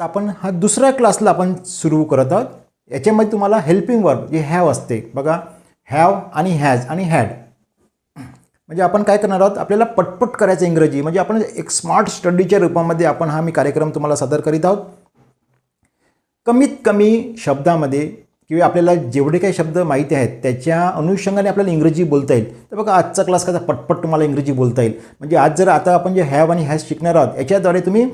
आता आपण हा दुसऱ्या क्लासला आपण सुरू करत आहोत. याच्यामध्ये तुम्हाला हेल्पिंग वर्ब जे हॅव असते बघा, हॅव आणि हॅज आणि हॅड. म्हणजे आपण काय करणार आहोत, आपल्याला पटपट करायचं इंग्रजी, म्हणजे आपण एक स्मार्ट स्टडीच्या रूपामध्ये आपण हा कार्यक्रम तुम्हाला सादर करीत आहोत. कमीत कमी शब्दामध्ये किंवा आपल्याला जेवढे काही शब्द माहिती आहेत त्याच्या अनुषंगाने आपल्याला इंग्रजी बोलता येईल. तर बघा आजचा क्लास कसा पटपट तुम्हाला इंग्रजी बोलता येईल. म्हणजे आज जर आता आपण जे हॅव आणि हॅज शिकणार आहोत याच्याद्वारे तुम्ही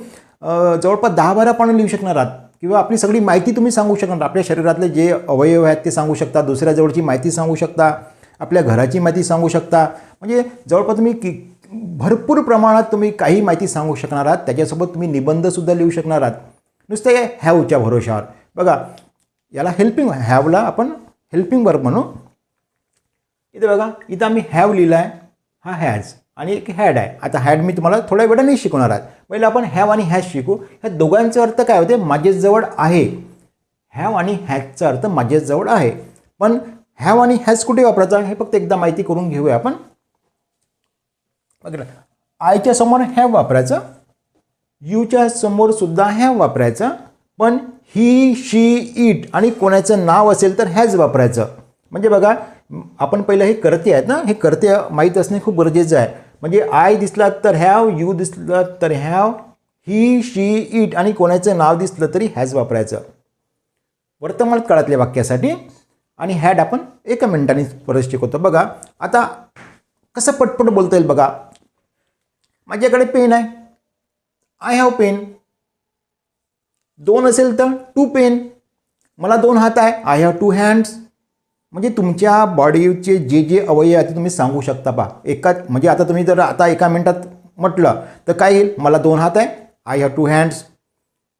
जवळपास 10-12 पानं लिहू शकणार आहात किंवा आपली सगळी माहिती तुम्ही सांगू शकणार. आपल्या शरीरातले जे अवयव आहेत ते सांगू शकता, दुसऱ्या जवळची माहिती सांगू शकता, आपल्या घराची माहिती सांगू शकता. म्हणजे जवळपास तुम्ही भरपूर प्रमाणात तुम्ही काही माहिती सांगू शकणार आहात. त्याच्यासोबत तुम्ही निबंधसुद्धा लिहू शकणार आहात नुसतं या हॅवच्या भरोशावर. बघा याला हेल्पिंग, हॅवला आपण हेल्पिंग वर्ब म्हणू. इथे बघा इथं आम्ही हॅव लिहिला आहे, हा हॅज आणि एक हॅड आहे. आता हॅड मी तुम्हाला थोड्या वेळाने शिकवणार आहे. पहिलं आपण हॅव आणि हॅज शिकू. ह्या दोघांचे अर्थ काय होते, माझ्याजवळ आहे. हॅव आणि हॅजचा अर्थ माझ्याजवळ आहे. पण हॅव आणि हॅज कुठे वापरायचा हे फक्त एकदा माहिती करून घेऊया आपण. बघा आयच्या समोर हॅव वापरायचं, यूच्या समोर सुद्धा हॅव वापरायचा. पण ही, शी, इट आणि कोणाचं नाव असेल तर हॅज वापरायचं. म्हणजे बघा आपण पहिलं हे कर्ते आहेत ना, हे कर्ते माहीत असणे खूप गरजेचं आहे. म्हणजे आय दिसला तर हॅव, यू दिसला तर हॅव, ही, शी, इट आणि कोणाचं नाव दिसलं तरी हॅज वापरायचं वर्तमान काळातल्या वाक्यासाठी. आणि हॅड आपण एका मिनिटाने परत शिकवतो. बघा आता कसं पटपट बोलता येईल बघा. माझ्याकडे पेन आहे, आय हॅव पेन. 2 असेल तर 2 पेन. मला 2 हात आहे, आय हॅव 2 हँड्स. म्हणजे तुमच्या बॉडीचे जे जे अवयव आहेत ते तुम्ही सांगू शकता पहा एका. म्हणजे आता तुम्ही जर आता एका मिनिटात म्हटलं तर काय येईल, मला 2 हात आहे, I have 2 hands,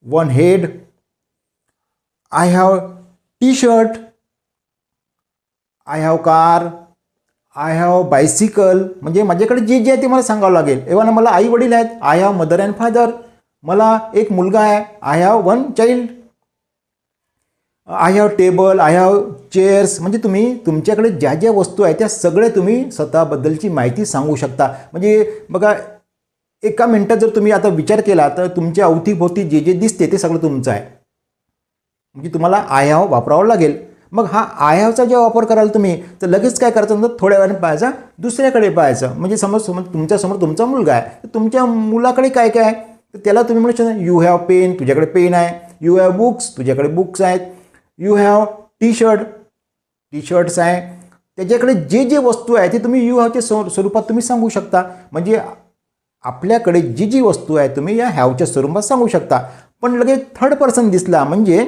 1 head, I have T shirt, I have car, I have bicycle. म्हणजे माझ्याकडे जे जे आहे ते मला सांगावं लागेल. एव्हा मला आई वडील आहेत, I have mother and father. मला एक मुलगा आहे, I have 1 child. I have table, I have chairs. म्हणजे तुम्ही तुमच्याकडे ज्या ज्या वस्तू आहेत त्या सगळ्या तुम्ही स्वतःबद्दलची माहिती सांगू शकता. म्हणजे बघा एका मिनिटात जर तुम्ही आता विचार केला तर तुमच्या अवतीभोवती जे जे दिसते ते सगळं तुमचं आहे. म्हणजे तुम्हाला आय हॅव वापरावं लागेल. मग हा आय हॅवचा जेव्हा वापर कराल तुम्ही तर लगेच काय करायचं नंतर थोड्या वेळाने पाहायचा दुसऱ्याकडे पाहायचं. म्हणजे समज तुमच्यासमोर तुमचा मुलगा आहे तर तुमच्या मुलाकडे काय काय आहे तर त्याला तुम्ही म्हणू शकता यू हॅव पेन, तुझ्याकडे पेन आहे. यू हॅव बुक्स, तुझ्याकडे बुक्स आहेत. You have T shirt, T shirts आहे. त्याच्याकडे जे जे वस्तू आहे ते तुम्ही यू हॅवच्या स्वरूपात तुम्ही सांगू शकता. म्हणजे आपल्याकडे जी जी वस्तू आहे तुम्ही या हॅवच्या स्वरूपात सांगू शकता. पण लगेच थर्ड पर्सन दिसला म्हणजे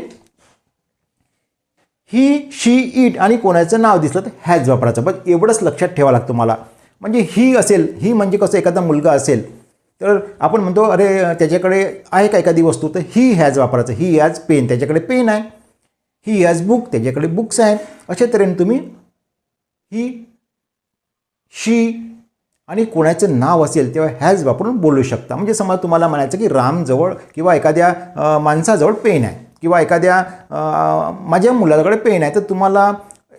ही, शी, इट आणि कोणाचं नाव दिसलं तर हॅज वापरायचं. बस एवढंच लक्षात ठेवावं लागतं मला. म्हणजे ही असेल, ही म्हणजे कसं एखादा मुलगा असेल तर आपण म्हणतो अरे त्याच्याकडे आहे का एखादी वस्तू तर ही हॅज वापरायचं. ही हॅज पेन, त्याच्याकडे पेन आहे. ही हॅज बुक, त्याच्याकडे बुक्स आहेत. अशा तऱ्हेने तुम्ही ही, शी आणि कोणाचं नाव असेल तेव्हा हॅज वापरून बोलू शकता. म्हणजे समजा तुम्हाला म्हणायचं की रामजवळ किंवा एखाद्या माणसाजवळ पेन आहे किंवा एखाद्या माझ्या मुलाकडे पेन आहे तर तुम्हाला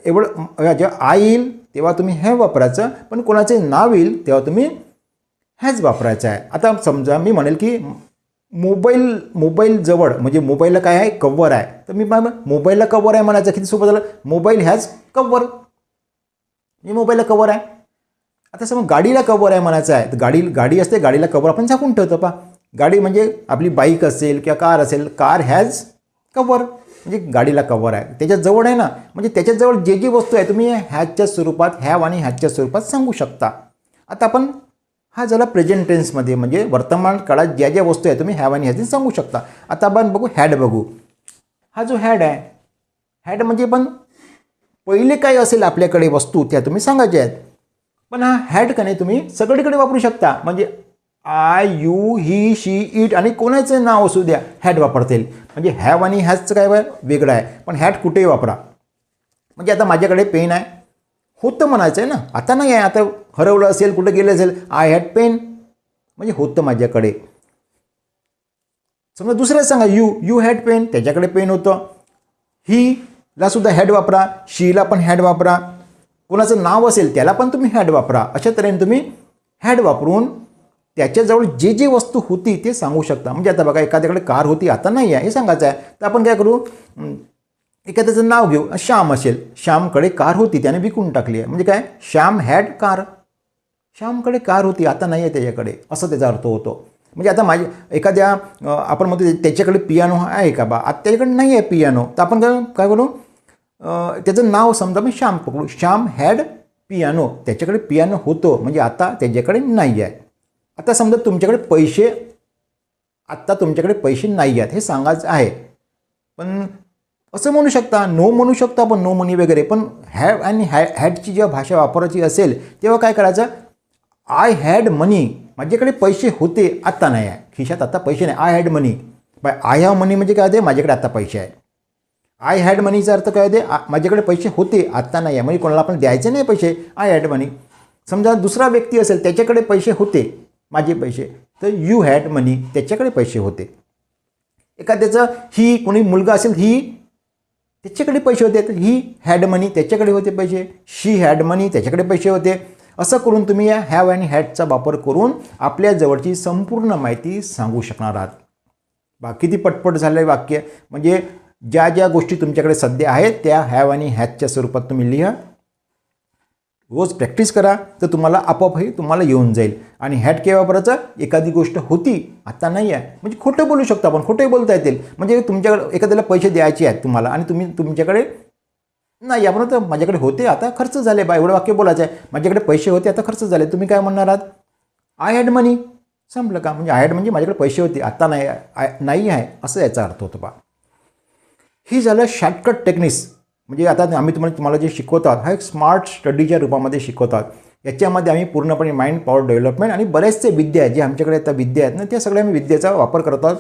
एवढं जेव्हा आय येईल तेव्हा तुम्ही हॅव वापरायचं. पण कोणाचे नाव येईल तेव्हा तुम्ही हॅज वापरायचं आहे. आता समजा मी म्हणेल की मोबाईल जवळ, म्हणजे मोबाईलला काय आहे कव्वर आहे तर मी मोबाईलला कव्वर आहे म्हणायचं. किती सोपं झालं, मोबाईल हॅज कव्वर, मी मोबाईलला कव्वर आहे. आता समज गाडीला कव्वर आहे म्हणायचं आहे तर गाडी असते, गाडीला कव्वर आपण झाकून ठेवतो पहा. गाडी म्हणजे आपली बाईक असेल किंवा कार असेल, कार हॅज कव्वर म्हणजे गाडीला कव्वर आहे, त्याच्या जवळ आहे ना. म्हणजे त्याच्याजवळ जे जी वस्तू आहे तुम्ही हॅजच्या स्वरूपात, हॅव आणि हॅजच्या स्वरूपात सांगू शकता. आता आपण हा झाला प्रेझेंट टेन्समध्ये, म्हणजे वर्तमान काळात ज्या ज्या वस्तू आहे तुम्ही हॅव आणि हॅज सांगू शकता. आता आपण बघू हॅड बघू. हा जो हॅड आहे, हॅड म्हणजे पण पहिले काय असेल आपल्याकडे वस्तू त्या तुम्ही सांगायच्या आहेत. पण हा हॅड का नाही तुम्ही सगळीकडे वापरू शकता. म्हणजे I, you, he, she, it आणि कोणाचं नाव असू द्या हॅड वापरता येईल. म्हणजे हॅव आणि हॅजचं काय वेगळं आहे, पण हॅड कुठेही वापरा. म्हणजे आता माझ्याकडे पेन आहे होतं म्हणायचं आहे ना, आता नाही आहे, आता हरवलं असेल कुठे गेलं असेल, आय हॅड पेन म्हणजे होतं माझ्याकडे. समजा दुसऱ्या सांगा यू हॅड पेन, त्याच्याकडे पेन होतं. हीला सुद्धा हॅड वापरा, शीला पण हॅड वापरा, कोणाचं नाव असेल त्याला पण तुम्ही हॅड वापरा. अशा तऱ्हेने तुम्ही हॅड वापरून त्याच्याजवळ जे जे वस्तू होती ते सांगू शकता. म्हणजे आता बघा, एखाद्याकडे कार होती, आता नाही आहे, हे सांगायचं आहे. तर आपण काय करू, एखाद्याचं नाव घेऊ. श्याम असेल, श्यामकडे कार होती, त्याने विकून टाकली आहे. म्हणजे काय, श्याम हॅड कार. श्यामकडे कार होती, आता नाही आहे त्याच्याकडे, असं त्याचा अर्थ होतो. म्हणजे आता एखाद्या आपण म्हणतो त्याच्याकडे पियानो आहे का बा, आता त्याच्याकडे नाही आहे पियानो, तर आपण काय करू, त्याचं नाव समजा मी श्याम पकडू. श्याम हॅड पियानो, त्याच्याकडे पियानो होतो, म्हणजे आता त्याच्याकडे नाही आहे. आता समजा तुमच्याकडे पैसे नाही आहेत, हे सांगायचं आहे. पण असं म्हणू शकता, नो म्हणू शकतो आपण, नो मनी वगैरे. पण हॅव आणि हॅडची जेव्हा भाषा वापरायची असेल तेव्हा काय करायचं, आय हॅड मनी, माझ्याकडे पैसे होते, आता नाही आहे, खिशात आता पैसे नाही. I had money, by I have money म्हणजे काय होते, माझ्याकडे आता पैसे आहे. आय हॅड मनीचा अर्थ काय होते, माझ्याकडे पैसे होते, आता नाही आहे, म्हणजे कोणाला आपण द्यायचे नाही पैसे. आय हॅड मनी. समजा दुसरा व्यक्ती असेल, त्याच्याकडे पैसे होते, माझे पैसे, तर यू हॅड मनी, त्याच्याकडे पैसे होते. एखाद्याचं ही कोणी मुलगा असेल, ही त्याच्याकडे पैसे होते, तर ही हॅड मनी, त्याच्याकडे होते पैसे. शी हॅड मनी, त्याच्याकडे पैसे होते. असं करून तुम्ही या हॅव आणि हॅडचा वापर करून आपल्या जवळची संपूर्ण माहिती सांगू शकणार आहात. किती पटपट झालं आहे वाक्य. म्हणजे ज्या ज्या गोष्टी तुमच्याकडे सध्या आहेत त्या हॅव आणि हॅडच्या स्वरूपात तुम्ही लिहा. रोज प्रॅक्टिस करा, तर तुम्हाला आपोआप हे तुम्हाला येऊन जाईल. आणि हॅड केव्हा वापरायचं, एखादी गोष्ट होती, आता नाही आहे, म्हणजे खोटं बोलू शकतो आपण, खोटंही बोलता येतील. म्हणजे तुमच्याकडे एखाद्याला पैसे द्यायचे आहेत तुम्हाला, आणि तुमच्याकडे नाही, आपण तर माझ्याकडे होते, आता खर्च झाले बा, एवढं वाक्य बोलायचं आहे. माझ्याकडे पैसे होते, आता खर्च झाले. तुम्ही काय म्हणणार आहात, आय हॅड मनी. संपलं का. म्हणजे आय हॅड म्हणजे माझ्याकडे पैसे होते, आता नाही आहे, असं याचा अर्थ होतो बा. ही झालं शॉर्टकट टेक्निक्स. म्हणजे आता आम्ही तुम्हाला जे शिकवत आहोत, हा एक स्मार्ट स्टडीच्या रूपामध्ये शिकवत आहोत. याच्यामध्ये आम्ही पूर्णपणे माइंड पॉवर डेव्हलपमेंट आणि बरेचसे विद्या आहेत, जे आमच्याकडे आता विद्या आहेत ना, त्या सगळ्या आम्ही विद्येचा वापर करत आहोत.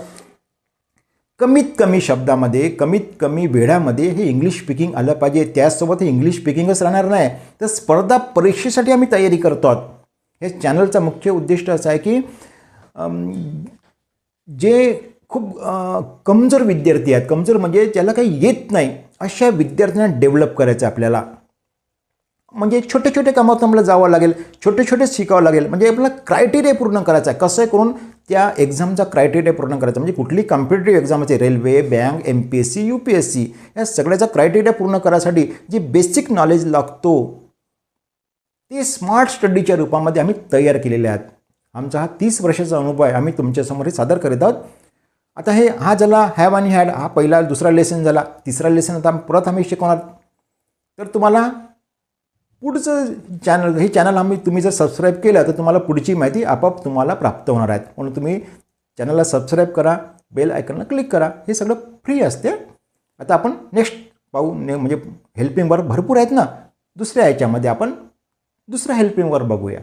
कमीत कमी शब्दामध्ये, कमीत कमी वेळामध्ये हे इंग्लिश स्पीकिंग आलं पाहिजे. त्याचसोबत हे इंग्लिश स्पीकिंगच राहणार नाही, तर स्पर्धा परीक्षेसाठी आम्ही तयारी करतो आहोत. हे चॅनलचा मुख्य उद्दिष्ट असं आहे की जे खूप कमजोर विद्यार्थी आहेत, कमजोर म्हणजे ज्याला काही येत नाही, अशा विद्यार्थ्यांना डेव्हलप करायचं आपल्याला. म्हणजे छोटे छोटे कामात आम्हाला जावं लागेल, छोटे छोटे शिकावं लागेल. म्हणजे आपल्याला क्रायटेरिया पूर्ण करायचा आहे. कसं करून त्या एक्झामचा क्रायटेरिया पूर्ण करायचा. म्हणजे कुठली कॉम्पिटेटिव्ह एक्झाम असेल, रेल्वे, बँक, MPSC, UPSC, या सगळ्याचा क्रायटेरिया पूर्ण करायसाठी जे बेसिक नॉलेज लागतो ते स्मार्ट स्टडीच्या रूपामध्ये आम्ही तयार केलेले आहेत. आमचा हा 30 वर्षाचा अनुभव आहे, आम्ही तुमच्यासमोर सादर करीत आहोत. आता हा झाला हॅव आणि हॅड, हा पहिला दुसरा लेसन झाला. तिसरा लेसन आता परत आम्ही शिकवणार. तर तुम्हाला पुढचं हे चॅनल तुम्ही जर सबस्क्राईब केलं तर तुम्हाला पुढची माहिती आपोआप तुम्हाला प्राप्त होणार आहे. म्हणून तुम्ही चॅनलला सबस्क्राईब करा, बेल आयकॉनला क्लिक करा. हे सगळं फ्री असते. आता आपण नेक्स्ट पाहू. म्हणजे हेल्पिंग वर्क भरपूर आहेत ना, दुसऱ्या याच्यामध्ये आपण दुसऱ्या हेल्पिंग वर्क बघूया.